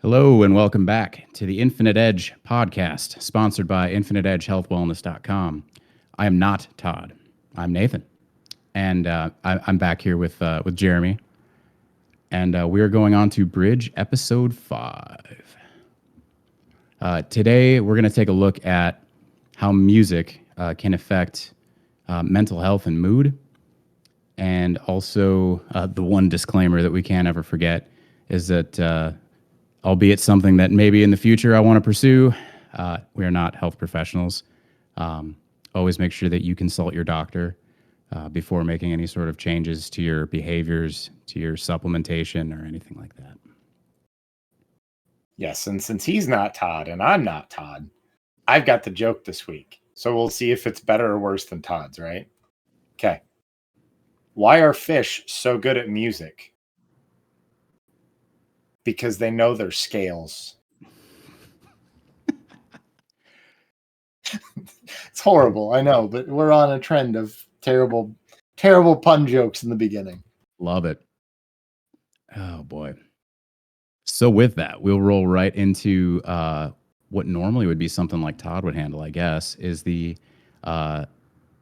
Hello and welcome back to the Infinite Edge podcast, sponsored by InfiniteEdgeHealthWellness.com. I am not Todd. I'm Nathan, and I'm back here with Jeremy, and we are going on to Bridge Episode 5. Today, we're going to take a look at how music can affect mental health and mood, and also the one disclaimer that we can't ever forget is that albeit something that maybe in the future I want to pursue. We are not health professionals. Always make sure that you consult your doctor before making any sort of changes to your behaviors, to your supplementation, or anything like that. Yes, and since he's not Todd and I'm not Todd, I've got the joke this week. So we'll see if it's better or worse than Todd's, right? Okay. Why are fish so good at music? Because they know their scales. It's horrible, I know, but we're on a trend of terrible pun jokes in the beginning. Love it. Oh, boy. So with that, we'll roll right into what normally would be something like Todd would handle, I guess, is it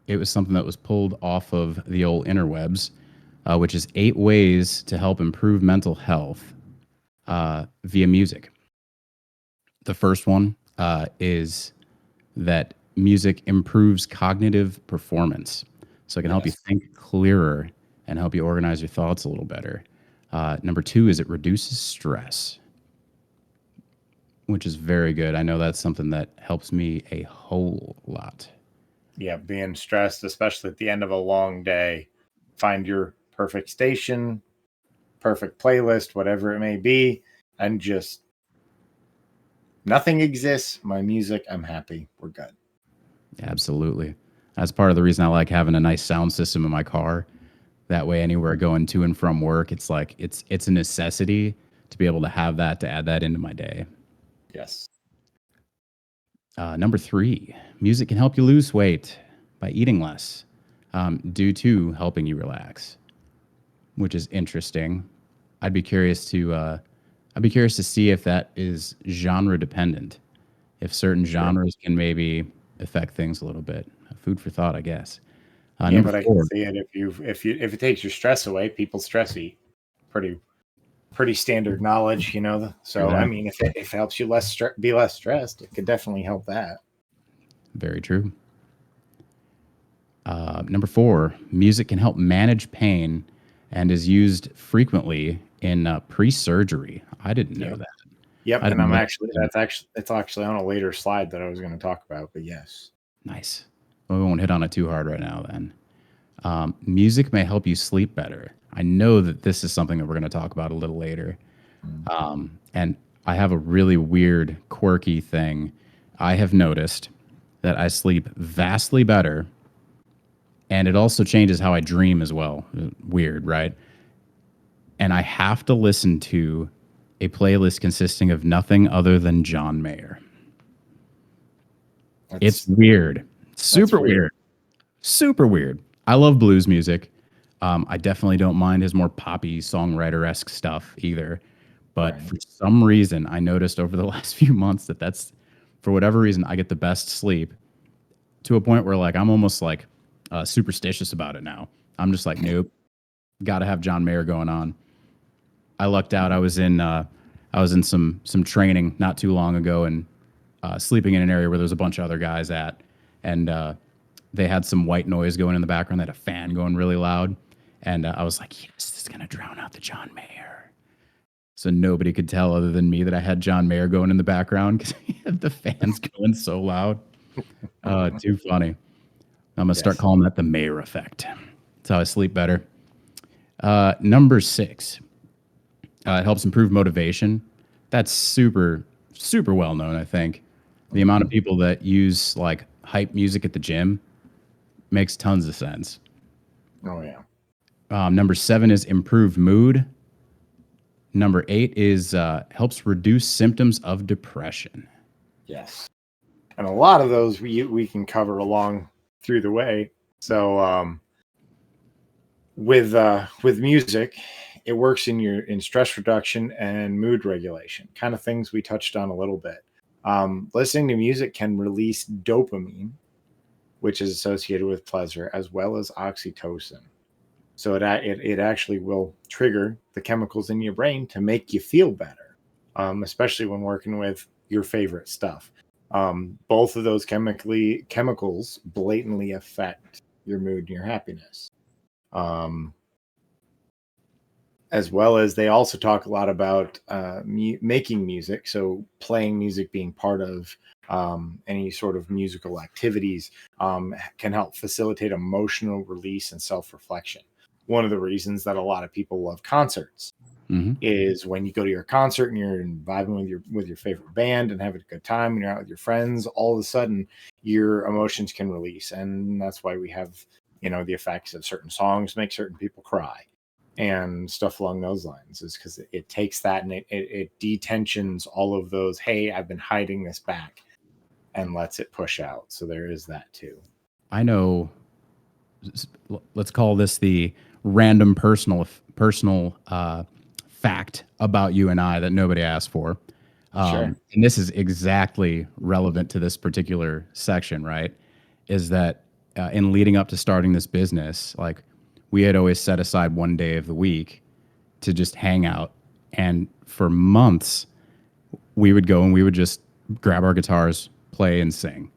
was something that was pulled off of the old interwebs, which is 8 ways to help improve mental health via music. The first one is that music improves cognitive performance. So it can help you think clearer and help you organize your thoughts a little better. Number 2 is it reduces stress, which is very good. I know that's something that helps me a whole lot. Yeah, being stressed, especially at the end of a long day, find your perfect station, perfect playlist, whatever it may be, and just nothing exists. My music, I'm happy. We're good. Absolutely. That's part of the reason I like having a nice sound system in my car. That way, anywhere going to and from work, it's like it's a necessity to be able to have that, to add that into my day. Yes. Number 3, music can help you lose weight by eating less, due to helping you relax, which is interesting. I'd be curious to see if that is genre dependent, if certain genres can maybe affect things a little bit. Food for thought, I guess. Yeah, Number but I can 4, see it if it takes your stress away, people stress eat. Pretty standard knowledge, you know. So I mean, if it helps you be less stressed, it could definitely help that. very true. Number 4, music can help manage pain and is used frequently in pre-surgery. I didn't know Yep. that. Yep, I and didn't I'm know actually that. it's actually on a later slide that I was going to talk about, but yes. Nice. Well, we won't hit on it too hard right now then. Music may help you sleep better. I know that this is something that we're going to talk about a little later. And I have a really weird, quirky thing. I have noticed that I sleep vastly better, and it also changes how I dream as well. Weird, right? And I have to listen to a playlist consisting of nothing other than John Mayer. It's weird. Super weird. Super weird. I love blues music. I definitely don't mind his more poppy songwriter-esque stuff either. But for some reason, I noticed over the last few months that that's, for whatever reason, I get the best sleep to a point where like I'm almost like superstitious about it now. I'm just like, nope, got to have John Mayer going on. I lucked out. I was in some training not too long ago and sleeping in an area where there's a bunch of other guys at, and they had some white noise going in the background. They had a fan going really loud, and I was like, yes, this is gonna drown out the John Mayer. So nobody could tell other than me that I had John Mayer going in the background because he had the fans going so loud. Too funny. I'm gonna start calling that the Mayer effect. That's how I sleep better. Number 6, it helps improve motivation. That's super well known, I think. The amount of people that use like hype music at the gym makes tons of sense. Oh yeah. Number 7 is improved mood. Number 8 is helps reduce symptoms of depression. Yes. And a lot of those we can cover along through the way. So with music, it works in stress reduction and mood regulation, kind of things we touched on a little bit. Listening to music can release dopamine, which is associated with pleasure, as well as oxytocin. So it actually will trigger the chemicals in your brain to make you feel better, especially when working with your favorite stuff. Both of those chemicals blatantly affect your mood and your happiness. As well as they also talk a lot about making music. So playing music being part of any sort of musical activities can help facilitate emotional release and self-reflection. One of the reasons that a lot of people love concerts is when you go to your concert and you're vibing with your favorite band and having a good time and you're out with your friends, all of a sudden your emotions can release. And that's why we have, the effects of certain songs make certain people cry and stuff along those lines, is because it takes that and it detensions all of those, hey, I've been hiding this back, and lets it push out. So there is that too. I know, let's call this the random personal fact about you and I that nobody asked for. Sure. And this is exactly relevant to this particular section, right? Is that in leading up to starting this business, like we had always set aside one day of the week to just hang out. And for months, we would go and we would just grab our guitars, play and sing.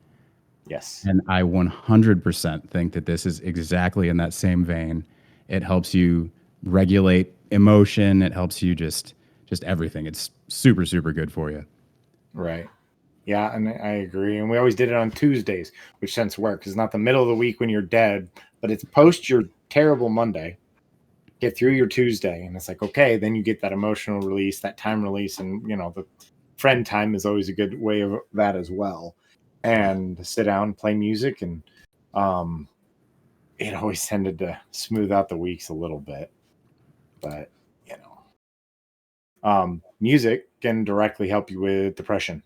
Yes. And I 100% think that this is exactly in that same vein. It helps you regulate emotion. It helps you just everything. It's super, super good for you. Right. Yeah, and I agree. And we always did it on Tuesdays, which tends to work because it's not the middle of the week when you're dead, but it's post your terrible Monday. Get through your Tuesday, and it's like, okay, then you get that emotional release, that time release, and the friend time is always a good way of that as well. And sit down, play music, and it always tended to smooth out the weeks a little bit. But music can directly help you with depression.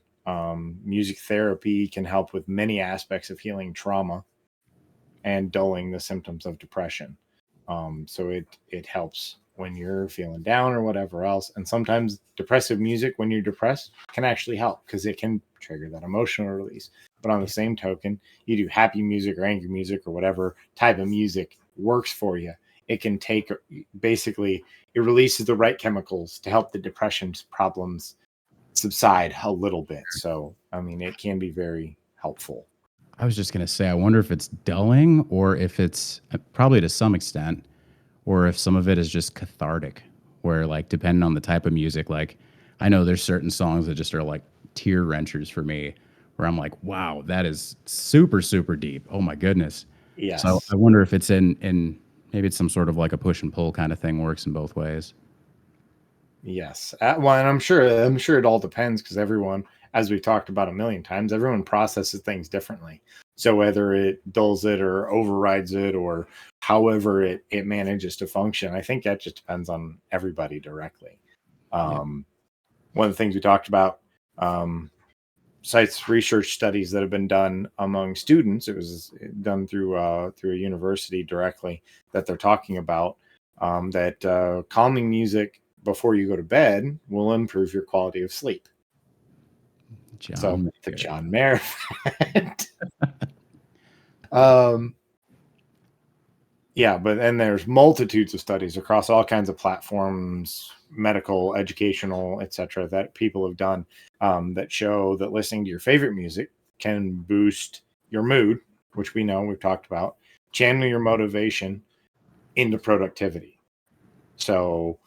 Music therapy can help with many aspects of healing trauma and dulling the symptoms of depression. So it helps when you're feeling down or whatever else. And sometimes depressive music when you're depressed can actually help because it can trigger that emotional release. But on the same token, you do happy music or angry music or whatever type of music works for you. It can basically, it releases the right chemicals to help the depression problems subside a little bit. So, I mean, it can be very helpful. I was just going to say, I wonder if it's dulling or if it's probably to some extent, or if some of it is just cathartic, where like depending on the type of music, like I know there's certain songs that just are like tear wrenchers for me, where I'm like, wow, that is super, super deep. Oh my goodness. Yes. So I wonder if it's in maybe it's some sort of like a push and pull kind of thing, works in both ways. Yes. Well, and I'm sure it all depends because everyone, as we've talked about a million times, everyone processes things differently. So whether it dulls it or overrides it or however it manages to function, I think that just depends on everybody directly. One of the things we talked about, cites research studies that have been done among students. It was done through a university directly that they're talking about that calming music before you go to bed will improve your quality of sleep. The John Mayer effect. Yeah, but then there's multitudes of studies across all kinds of platforms, medical, educational, etc., that people have done that show that listening to your favorite music can boost your mood, which we've talked about, channel your motivation into productivity. So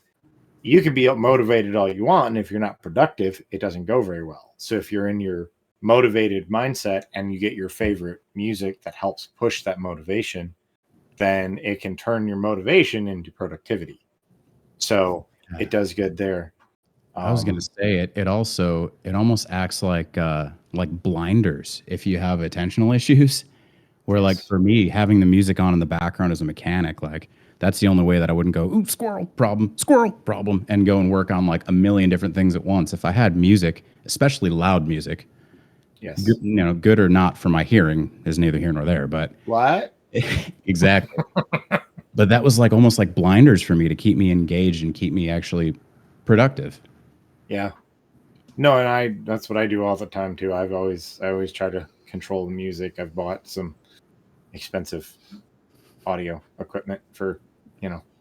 you can be motivated all you want, and if you're not productive, it doesn't go very well. So if you're in your motivated mindset and you get your favorite music that helps push that motivation, then it can turn your motivation into productivity. So it does good there. I was going to say it almost acts like blinders if you have attentional issues, where like for me, having the music on in the background as a mechanic, like that's the only way that I wouldn't go, ooh, squirrel problem, and go and work on like a million different things at once. If I had music, especially loud music, yes, good or not for my hearing is neither here nor there, but what? Exactly. but that was like almost like blinders for me to keep me engaged and keep me actually productive. Yeah. No, and that's what I do all the time too. I always try to control the music. I've bought some expensive audio equipment for,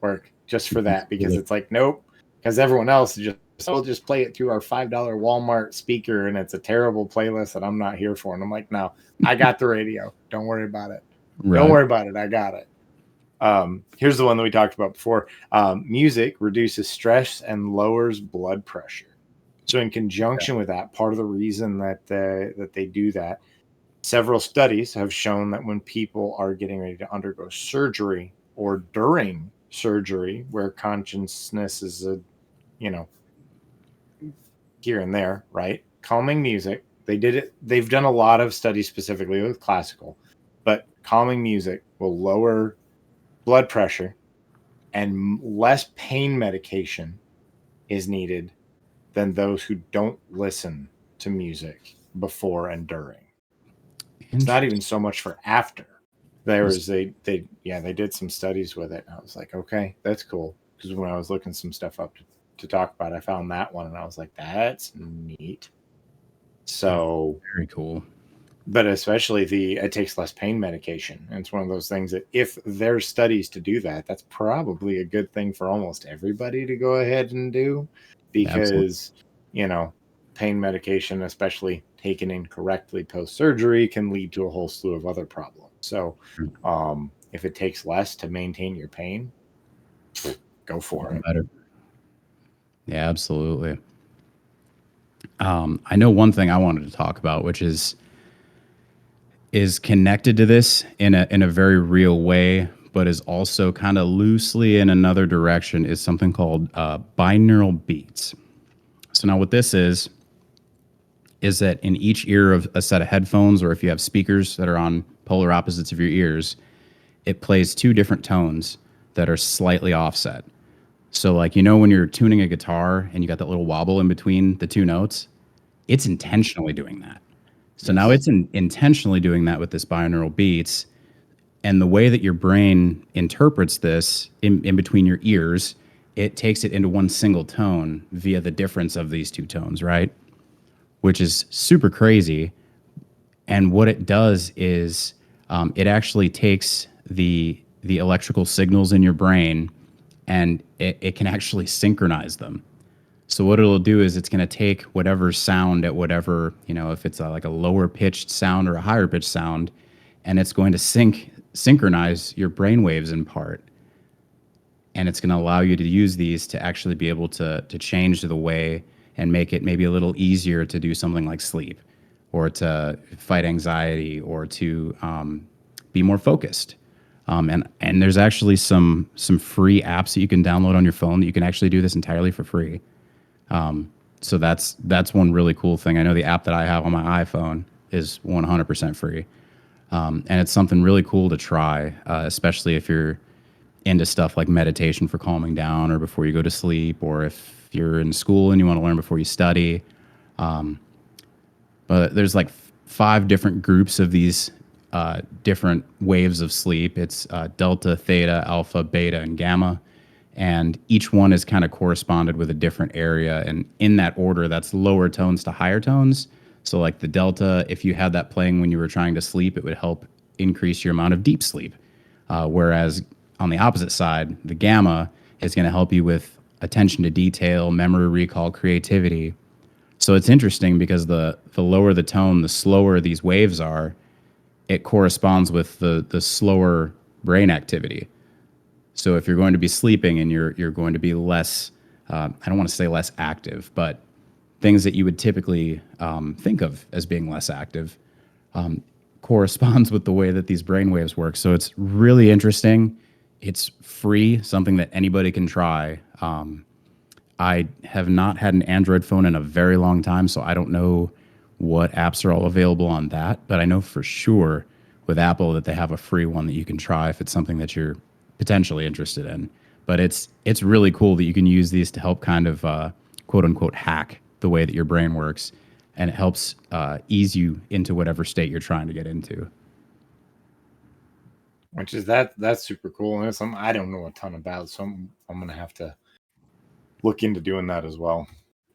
work just for that, because it's like, nope, because everyone else just play it through our $5 Walmart speaker and it's a terrible playlist that I'm not here for. And I'm like, no, I got the radio. Don't worry about it. Don't Right. worry about it. I got it. Here's the one that we talked about before. Music reduces stress and lowers blood pressure. So in conjunction with that, part of the reason that they do that, several studies have shown that when people are getting ready to undergo surgery or during surgery, where consciousness is here and there, right? Calming music. They've done a lot of studies specifically with classical, but calming music will lower blood pressure, and less pain medication is needed than those who don't listen to music before and during. It's not even so much for after. They did some studies with it. And I was like, okay, that's cool. Because when I was looking some stuff up to talk about, I found that one and I was like, that's neat. So very cool. But especially it takes less pain medication. And it's one of those things that if there's studies to do that, that's probably a good thing for almost everybody to go ahead and do, because, pain medication, especially taken incorrectly post-surgery, can lead to a whole slew of other problems. So if it takes less to maintain your pain, go for it. Better. Yeah, absolutely. I know one thing I wanted to talk about, which is connected to this in a very real way, but is also kind of loosely in another direction, is something called binaural beats. So now what this is that in each ear of a set of headphones, or if you have speakers that are on polar opposites of your ears, it plays two different tones that are slightly offset. So like, when you're tuning a guitar and you got that little wobble in between the two notes, it's intentionally doing that. So now it's intentionally doing that with this binaural beats. And the way that your brain interprets this in between your ears, it takes it into one single tone via the difference of these two tones, right? Which is super crazy. And what it does is it actually takes the electrical signals in your brain, and it can actually synchronize them. So what it'll do is it's going to take whatever sound at whatever, if it's like a lower pitched sound or a higher pitched sound, and it's going to synchronize your brainwaves in part. And it's going to allow you to use these to actually be able to change the way and make it maybe a little easier to do something like sleep, or to fight anxiety, or to be more focused. And there's actually some free apps that you can download on your phone that you can actually do this entirely for free. So that's one really cool thing. I know the app that I have on my iPhone is 100% free. And it's something really cool to try, especially if you're into stuff like meditation for calming down, or before you go to sleep, or if you're in school and you want to learn before you study. But there's like 5 different groups of these different waves of sleep. It's delta, theta, alpha, beta, and gamma. And each one is kind of corresponded with a different area. And in that order, that's lower tones to higher tones. So like the delta, if you had that playing when you were trying to sleep, it would help increase your amount of deep sleep. Whereas on the opposite side, the gamma is going to help you with attention to detail, memory recall, creativity. So it's interesting because the lower the tone, the slower these waves are. It corresponds with the slower brain activity. So if you're going to be sleeping and you're going to be less, I don't want to say less active, but things that you would typically think of as being less active corresponds with the way that these brain waves work. So it's really interesting. It's free, something that anybody can try. I have not had an Android phone in a very long time, so I don't know what apps are all available on that. But I know for sure with Apple that they have a free one that you can try if it's something that you're potentially interested in. But it's really cool that you can use these to help kind of quote unquote hack the way that your brain works, and it helps ease you into whatever state you're trying to get into. which is that's super cool, and it's something I don't know a ton about, so I'm gonna have to look into doing that as well.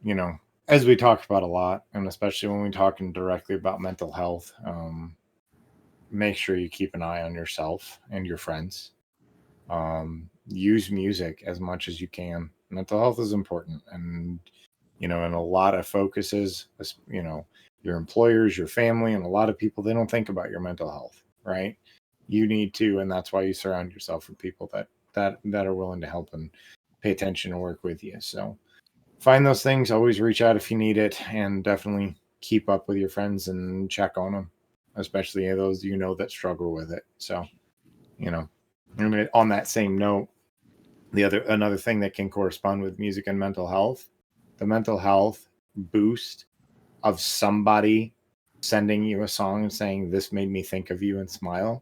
You know, as we talked about a lot, and especially when we're talking directly about mental health, make sure you keep an eye on yourself and your friends. Use music as much as you can. Mental health is important, and in a lot of focuses, your employers, your family, and a lot of people, they don't think about your mental health, right? You need to, and that's why you surround yourself with people that are willing to help and pay attention and work with you. So find those things, always reach out if you need it, and definitely keep up with your friends and check on them, especially those that struggle with it. So, and on that same note, another thing that can correspond with music and mental health, the mental health boost of somebody sending you a song and saying, "This made me think of you," and smile.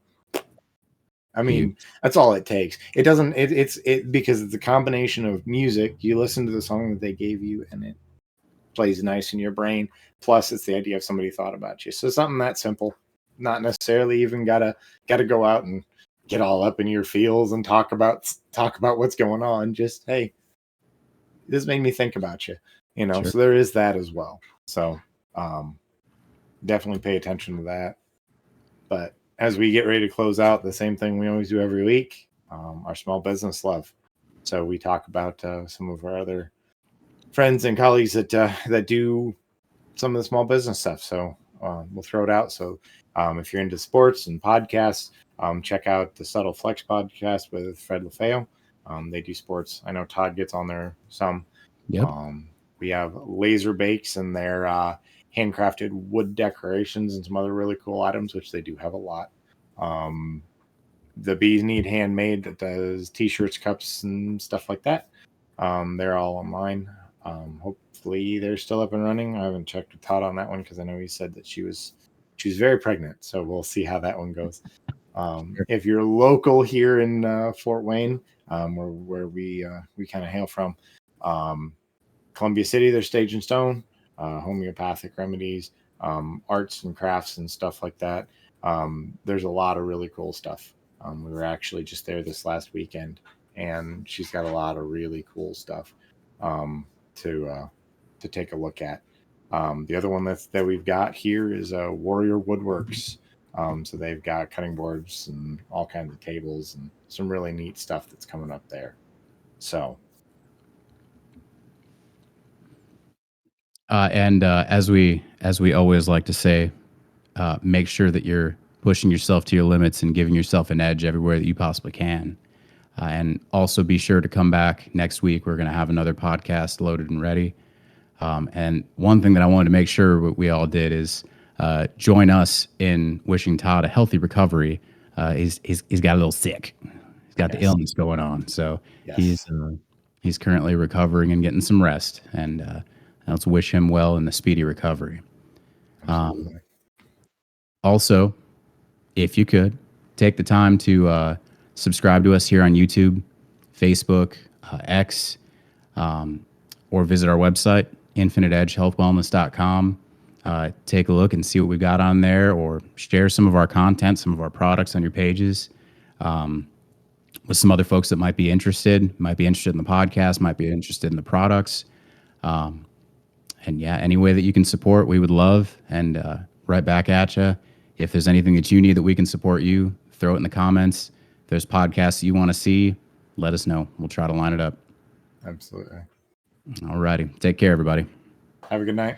I mean, that's all it takes. It doesn't, it's because it's a combination of music. You listen to the song that they gave you and it plays nice in your brain. Plus it's the idea of somebody thought about you. So something that simple, not necessarily even gotta go out and get all up in your feels and talk about what's going on. Just, hey, this made me think about you, Sure. So there is that as well. So definitely pay attention to that. But as we get ready to close out, the same thing we always do every week, our small business love. So we talk about some of our other friends and colleagues that do some of the small business stuff. So we'll throw it out. So if you're into sports and podcasts, check out the Subtle Flex podcast with Fred LaFeo. They do sports. I know Todd gets on there some. Yep. We have Laser Bakes and their handcrafted wood decorations and some other really cool items, which they do have a lot. The Bees Need Handmade that does t-shirts, cups, and stuff like that. They're all online. Hopefully they're still up and running. I haven't checked with Todd on that one because I know he said that she was very pregnant. So we'll see how that one goes. If you're local here in Fort Wayne, where we kind of hail from, Columbia City, there's Stage and Stone, homeopathic remedies, arts and crafts and stuff like that. There's a lot of really cool stuff. We were actually just there this last weekend, and she's got a lot of really cool stuff to take a look at. The other one that we've got here is Warrior Woodworks. So they've got cutting boards and all kinds of tables and some really neat stuff that's coming up there. So. And as we always like to say, make sure that you're pushing yourself to your limits and giving yourself an edge everywhere that you possibly can. And also be sure to come back next week. We're going to have another podcast loaded and ready. And one thing that I wanted to make sure we all did is join us in wishing Todd a healthy recovery. He's got a little sick. He's got the illness going on. So he's currently recovering and getting some rest. And let's wish him well in the speedy recovery. Also, if you could, take the time to subscribe to us here on YouTube, Facebook, X, or visit our website, infiniteedgehealthwellness.com. Take a look and see what we've got on there, or share some of our content, some of our products on your pages with some other folks that might be interested in the podcast, might be interested in the products. And yeah, any way that you can support, we would love. And right back at you. If there's anything that you need that we can support you, throw it in the comments. If there's podcasts that you want to see, let us know. We'll try to line it up. Absolutely. All righty. Take care, everybody. Have a good night.